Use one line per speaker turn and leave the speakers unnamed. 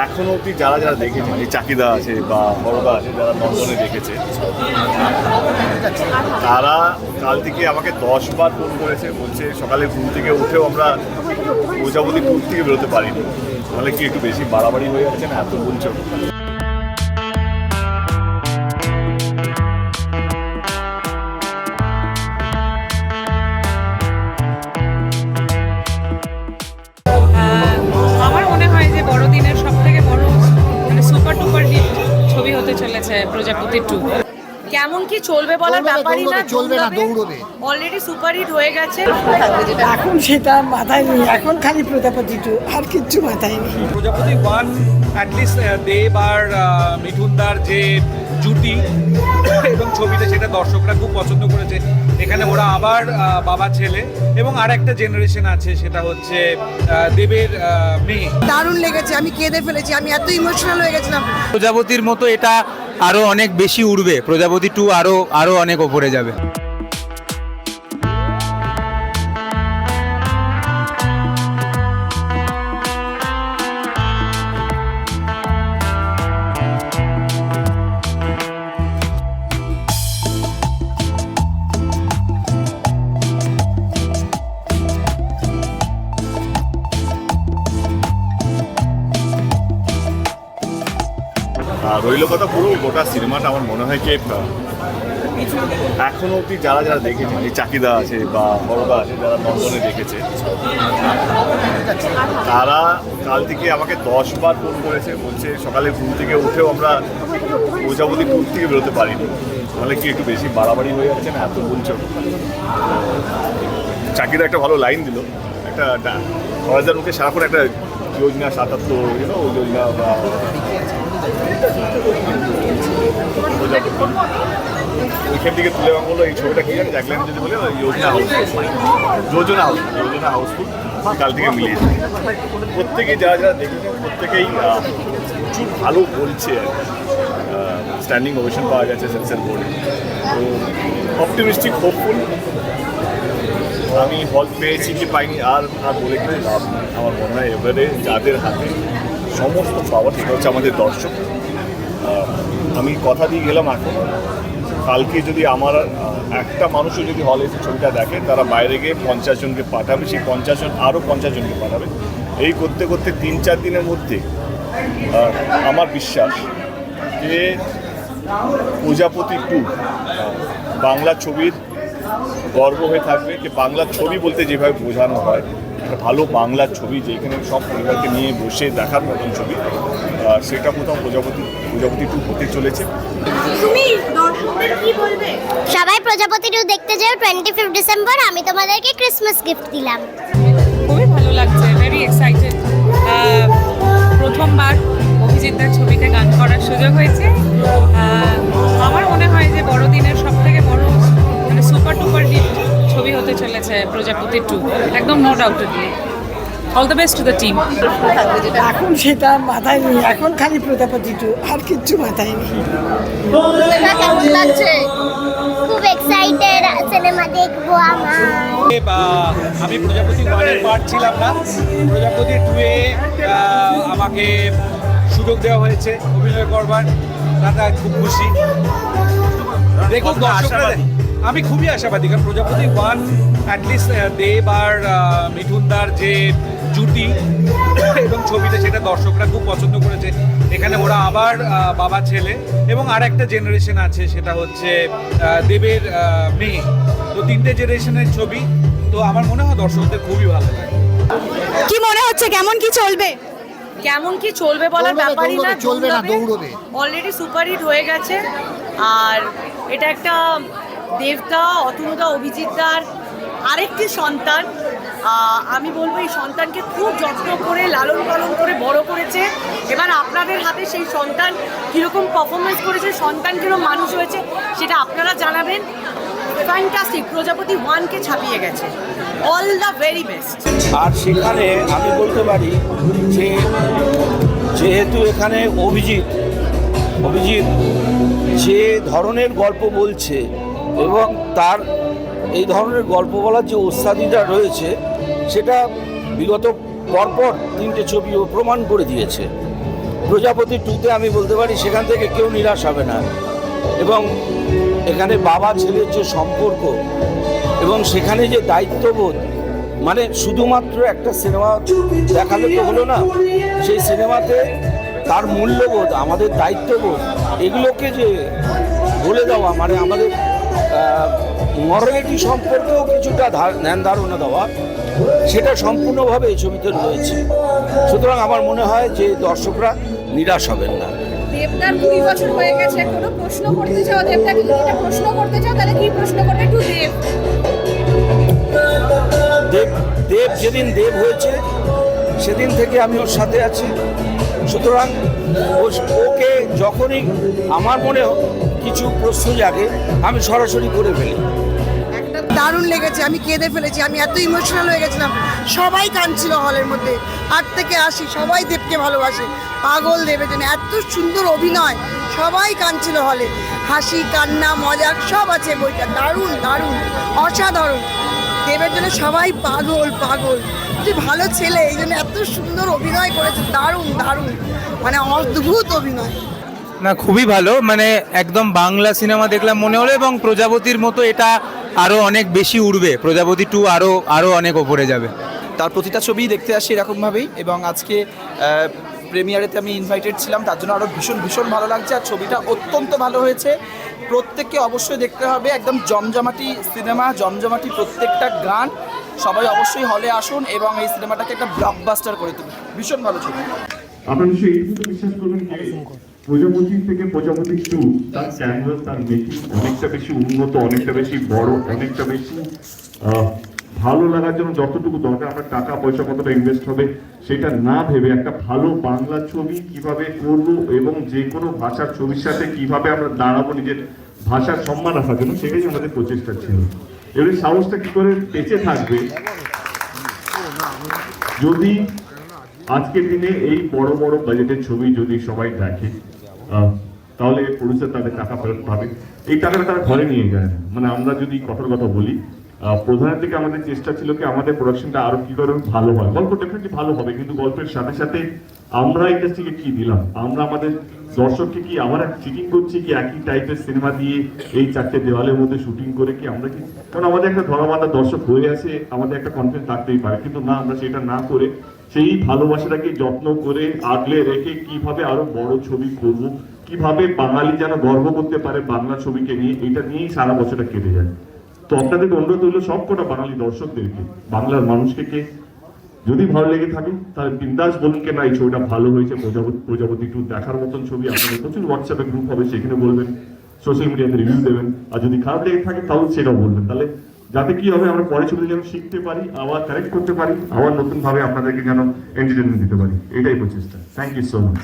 এখনো অব্দি যারা যারা দেখেছে, এই চাকিদা আছে বা বড়দা আছে, যারা নন্দনে দেখেছে, তারা কাল থেকে আমাকে 10 বার ফোন করেছে, বলছে সকালে ঘুম থেকে উঠেও আমরা প্রজাপতি ট্যুর থেকে বেরোতে পারিনি। তাহলে কি একটু বেশি বাড়াবাড়ি হয়ে যাচ্ছে না? এত বলছো।
আমার মনে হয় যে বড়দিনের সব থেকে বড় সুপার ডুপার হিট ছবি হতে চলেছে প্রজাপতি 2। কেমন কি চলবে বলার ব্যাপারই না,
চলবে না, দৌড়বে।
অলরেডি সুপার হিট হয়ে গেছে।
এখন সেটা মাথায় নেই, এখন খালি প্রজাপতি 2, আর কিচ্ছু মাথায় নেই।
প্রজাপতি 1 অ্যাটলিস্ট দেব আর মিঠুনদার যে জুটি এবং ছবিতে, সেটা দর্শকরা খুব পছন্দ করেছে। এখানে ওরা আবার বাবা ছেলে এবং আর একটা জেনারেশন আছে, সেটা হচ্ছে দেবের মেয়ে।
দারুণ লেগেছে, আমি কেঁদে ফেলেছি, আমি এত ইমোশনাল হয়ে গেছিলাম।
প্রজাপতির মতো এটা আরো অনেক বেশি উড়বে, প্রজাপতি 2 আরো অনেক ওপরে যাবে।
আর রইল কথা, পুরো গোটা সিনেমাটা আমার মনে হয় কি এখনো অব্দি যারা যারা দেখেছে, এই চাকিদা আছে বা বড়দা আছে, যারা নন্দনে দেখেছে, তারা কাল থেকে আমাকে 10 বার ফোন করেছে, বলছে সকালে ঘুম থেকে উঠেও আমরা প্রজাপতি ট্যুর থেকে বেরোতে পারিনি। তাহলে কি একটু বেশি বাড়াবাড়ি হয়ে যাচ্ছে না? এত বলছো। চাকিদা একটা ভালো লাইন দিল, একটা সরাজার মুখে সারাক্ষণ একটা যোজনা 77 ওই যোজনা বা ওইখান থেকে তুলে বললো এই ছবিটা কি জানি দেখলেন যদি বলে যোজনা হাউসফুল কাল থেকে মিলিয়েছে। প্রত্যেকেই যারা যারা দেখেছে প্রত্যেকেই প্রচুর ভালো বলছে, স্ট্যান্ডিং ওভেশন পাওয়া গেছে সেন্সার বোর্ডে। তো অপটিমিস্টিক, হোপফুল। আমি হল পেয়েছি কি পাইনি আর বলে কিছু লাভ নেই। আমার মনে হয় এবারে যাদের হাতে সমস্ত পাওয়ার, সেটা হচ্ছে আমাদের দর্শক। আমি কথা দিয়ে গেলাম, এখন কালকে যদি আমার একটা মানুষও যদি হলে এসে ছবিটা দেখে, তারা বাইরে গিয়ে 50 জনকে পাঠাবে, সেই 50 জন আরও 50 জনকে পাঠাবে। এই করতে করতে 3-4 দিনের মধ্যে আমার বিশ্বাস যে প্রজাপতি 2 বাংলা ছবির গর্ব হয়ে থাকবে। যে বাংলা ছবি বলতে যেভাবে বোঝানো হয়, একটা ভালো বাংলা ছবি যেখানে সব পরিবারকে নিয়ে বসে দেখার মতন ছবি, সেটা কোথাও প্রজাপতি 2 হতে চলেছে।
তুমি দর্শকদের কি বলবে? সবাই প্রজাপতি 2 দেখতে যাও 25 ডিসেম্বর। আমি তোমাদেরকে ক্রিসমাস গিফট দিলাম।
খুবই ভালো লাগছে, ভেরি এক্সাইটেড। প্রথমবার অভিজিৎদার ছবিতে গান করার সুযোগ হয়েছে। আমার মনে হয় যে বড়দিনের সব থেকে বড় সুপার ডুপার হিট ছবি হতে চলেছে প্রজাপতি 2, একদম no doubt. All the best to the team.
এখন সেটা মাথায় নেই, এখন খালি প্রজাপতি 2, আর কিচ্ছু মাথায় নেই।
কেমন লাগছে? খুব এক্সাইটেড, সিনেমা দেখবো আমার।
আমি প্রজাপতি 1-এর পার্ট ছিলাম না, প্রজাপতি 2-এ আমাকে সুযোগ দেওয়া হয়েছে অভিনয় করবার, তাতে খুব খুশি। দেখুন দর্শকরা, আমি খুবই আশাবাদী, কারণ প্রজাপতি 1 অ্যাটলিস্ট দেব আর মিঠুনদার যে জুটি এবং ছবিতে, সেটা দর্শকরা খুব পছন্দ করেছে। এখানে ওরা আবার বাবা ছেলে এবং আর একটা জেনারেশন আছে, সেটা হচ্ছে দেবের মেয়ে। তো 3টে জেনারেশনের ছবি, তো আমার মনে হয় দর্শকদের খুবই ভালো লাগে।
কি মনে হচ্ছে, কেমন কি চলবে?
কেমন কি চলবে বলার ব্যাপারই না,
চলবে না, দৌড়বে।
অলরেডি সুপার হিট হয়ে গেছে। আর এটা একটা দেবদা, অতনুদা, অভিজিৎদার আরেকটি সন্তান। আমি বলবো এই সন্তানকে খুব যত্ন করে লালন পালন করে বড় করেছে। এবার আপনাদের হাতে সেই সন্তান কীরকম পারফরমেন্স করেছে, সন্তান কীরকম মানুষ হয়েছে, সেটা আপনারা জানাবেন। ফ্যান্টাস্টিক, প্রজাপতি 1-কে ছাপিয়ে গেছে। All the very best.
আর সেখানে আমি বলতে পারি যে যেহেতু এখানে অভিজিৎ যে ধরনের গল্প বলছে এবং তার এই ধরনের গল্প বলার যে ওস্তাদিটা রয়েছে, সেটা বিগত পরপর 3টে ছবিও প্রমাণ করে দিয়েছে। প্রজাপতি 2-তে আমি বলতে পারি সেখান থেকে কেউ নিরাশ হবে না, এবং এখানে বাবা ছেলের যে সম্পর্ক এবং সেখানে যে দায়িত্ববোধ, মানে শুধুমাত্র একটা সিনেমা দেখালে তো হলো না, সেই সিনেমাতে তার মূল্যবোধ, আমাদের দায়িত্ববোধ, এগুলোকে যে বলে দেওয়া, মানে আমাদের মরালিটি সম্পর্কেও কিছুটা ধ্যান ধারণা দেওয়া, সেটা সম্পূর্ণভাবে এই ছবিতে রয়েছে। সুতরাং আমার মনে হয় যে দর্শকরা নিরাশ হবেন না।
দেবদার 20 বছর হয়ে গেছে, কোনো প্রশ্ন করতে চাও দেবদাকে, যদি এটা প্রশ্ন করতে চাও তাহলে কি প্রশ্ন করবে একটু
দেব যেদিন দেব হয়েছে সেদিন থেকে আমি ওর সাথে আছি। সুতরাং ওকে যখনই আমার মনে কিছু প্রশ্ন জাগে আমি সরাসরি করে ফেলি।
দারুণ লেগেছে, আমি কেঁদে ফেলেছি, আমি এত ইমোশনাল হয়ে গেছিলাম। সবাই কাঁদছিল হলের মধ্যে, 8 থেকে 80 সবাই দেবকে ভালোবাসে, পাগল দেবের জন্য। এত সুন্দর অভিনয়, সবাই কাঁদছিল হলে, হাসি কান্না মজা সব আছে বইটা। দারুণ দারুণ অসাধারণ, দেবের জন্য সবাই পাগল পাগল। যে ভালো ছেলে, এই জন্য এত সুন্দর অভিনয় করেছে, দারুণ দারুণ, মানে অদ্ভুত অভিনয়।
না, খুবই ভালো, মানে একদম বাংলা সিনেমা দেখলাম মনে হলো, এবং প্রজাপতির মতো এটা আরও অনেক বেশি উঠবে। প্রজাপতি 2 আরও অনেক ওপরে যাবে।
তার প্রতিটা ছবি দেখতে আসি এরকমভাবেই, এবং আজকে প্রিমিয়ারেতে আমি ইনভাইটেড ছিলাম, তার জন্য আরও ভীষণ ভালো লাগছে। আর ছবিটা অত্যন্ত ভালো হয়েছে, প্রত্যেককে অবশ্যই দেখতে হবে। একদম জমজমাটি সিনেমা, জমজমাটি প্রত্যেকটা গান। সবাই অবশ্যই হলে আসুন এবং এই সিনেমাটাকে একটা ব্লকবাস্টার করে তুলুন। ভীষণ ভালো ছবি।
আপনারা নিশ্চয়ই এইটুকু বিশ্বাস করবেন যে প্রজাপতি থেকে প্রজাপতি 2 তার ক্যানভাস, তার মেকিং অনেকটা বেশি উন্নত, অনেকটা বেশি বড়, অনেকটা বেশি ভালো লাগার জন্য যতটুকু দরকার আমরা টাকা পয়সা কতটা ইনভেস্ট হবে সেটা না ভেবে একটা ভালো বাংলা ছবি কিভাবে করবো এবং যে কোনো ভাষার ছবির সাথে কিভাবে আমরা দাঁড়াবো নিজের ভাষার সম্মান রাখার জন্য, সেটাই আমাদের প্রচেষ্টা ছিল। এবারে সাহসটা কি করে বেঁচে থাকবে যদি আজকের দিনে এই বড় বড় বাজেটের ছবি যদি সবাই দেখে, তাহলে প্রডিউসার তাদের টাকা ফেরত পাবে। এই টাকাটা তারা ঘরে নিয়ে যায় না। মানে আমরা যদি কঠোর কথা বলি, প্রধানের থেকে আমাদের চেষ্টা ছিল কি আমাদের প্রোডাকশনটা আরো কি করে ভালো হয়। গল্প ডেফিনেটলি ভালো হবে, কিন্তু গল্পের সাথে সাথে আমরা ইন্ডাস্ট্রিকে কি দিলাম, আমরা আমাদের দর্শককে কি আবার চিটিং করছি কি একই টাইপের সিনেমা দিয়ে এই 4টে দেওয়ালের মধ্যে শুটিং করে কি আমরা কি, কারণ আমাদের একটা ধরাবাঁধা দর্শক হয়ে আছে, আমাদের একটা কনফিডেন্স থাকতেই পারে, কিন্তু না, আমরা সেটা না করে সেই ভালোবাসাটাকে যত্ন করে আগলে রেখে কিভাবে আরো বড় ছবি করব, কিভাবে বাঙালি যেন গর্ব করতে পারে বাংলা ছবিকে নিয়ে, এটা নিয়েই সারা বছরটা কেটে যায়। তো আপনাদের অনুরোধ হলো সবকটা বাঙালি দর্শকদেরকে, বাংলার মানুষকে যদি ভালো লেগে থাকে তাহলে বিন্দাস বলুন কে না এই ছবিটা ভালো হয়েছে, প্রজাপতি 2 দেখার মতন ছবি। আপনাদের প্রচুর হোয়াটসঅ্যাপে গ্রুপ হবে, সেখানে বলবেন, সোশ্যাল মিডিয়াতে রিভিউ দেবেন, আর যদি খারাপ লেগে থাকে তাহলে সেটাও বলবেন। তাহলে যাতে কি হবে আমরা পরে ছবি যেন শিখতে পারি, আবার কারেক্ট করতে পারি, আবার নতুন ভাবে আপনাদেরকে যেন এন্টারটেনমেন্ট দিতে পারি, এটাই প্রচেষ্টা। Thank you so much.